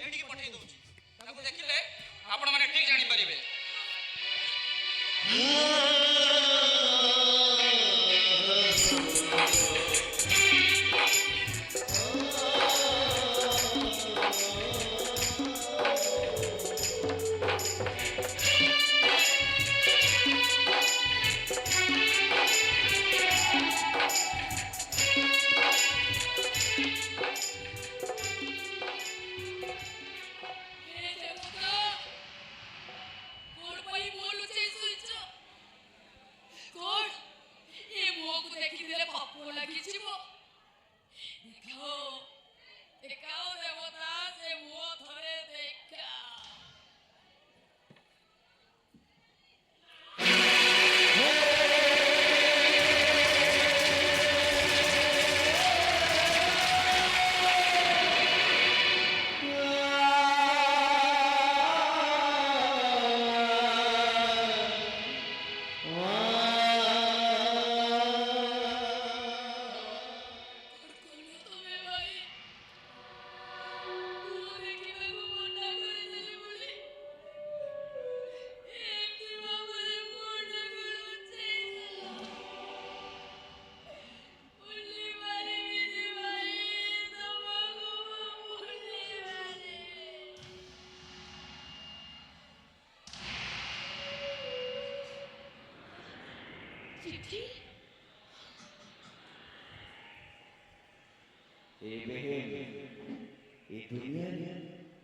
ଏଠିକି ପଠେଇ ଦଉଛି। ତାକୁ ଦେଖିଲେ ଆପଣମାନେ ଠିକ୍ ଜାଣିପାରିବେ।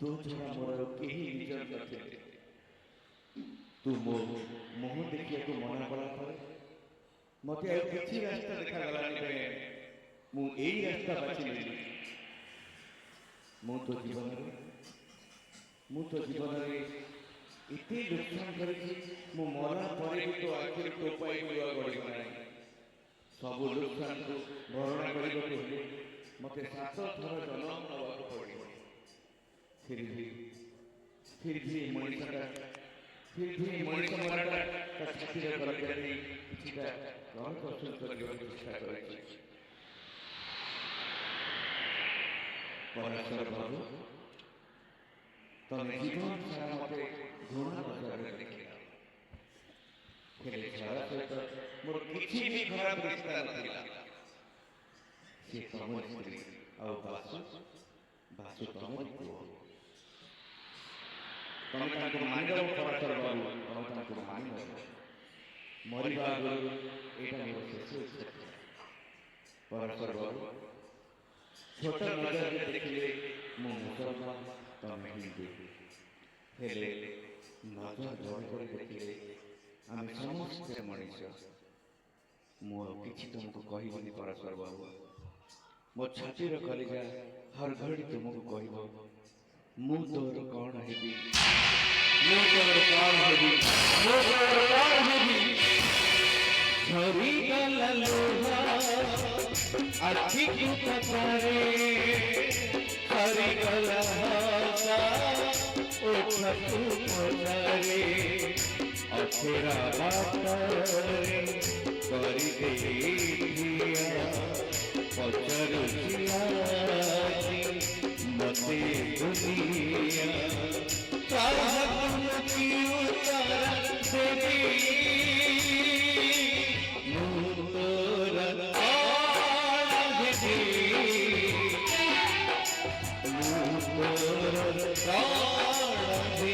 तो छड़ा मोर केही निजर नथिले तू मो मोह देखिए तो मना कला पर मते आ किछि रास्ता देखा गलानी बे मु एई रास्ता बाछि लेली मु तो जीवन रे इते नुकसान करी मु मरा परे भी तो आखिर तो पाई मिलवा गड़ी नाही सब नुकसान को भरणा करी हेले मते 7 थर जन्म नवा को पड़ी फिर भी मनीष मराठा का छाती रे कर के किछटा घर प्रस्तुत करबा चेष्टा करे पराशर बाबू तमे जीवन सारा मते घृणा नजर देखिला हेले छाड़ा सहित मोर किछि भी खराब रिश्ता नथिला से तमर स्त्री आ बासु तमर को तमे ताको मानिदो पराशर बाबू तमे ताको मानिदो मरिबा आगु एटा मोर शेष इच्छा पराशर बाबू छोट नजर देखिले मु मुसलमान तमे हिंदू हेले नजर जोड़ कर देखिले आमे समस्त मनीष मु किछि तुमको कहिबनी पराशर बाबू मो छाती रो कलिजा हर घड़ी तुमको कहिबो मु तोर कौन हेबी झरी गला लोहा आखि की पतारे हरी गला हासा ओ छतु पतारे अथेरा बातरे करी दिया पचरु जियाजी मते दुनिया चाहत की उतारा देवी नूर आधी नूर आधी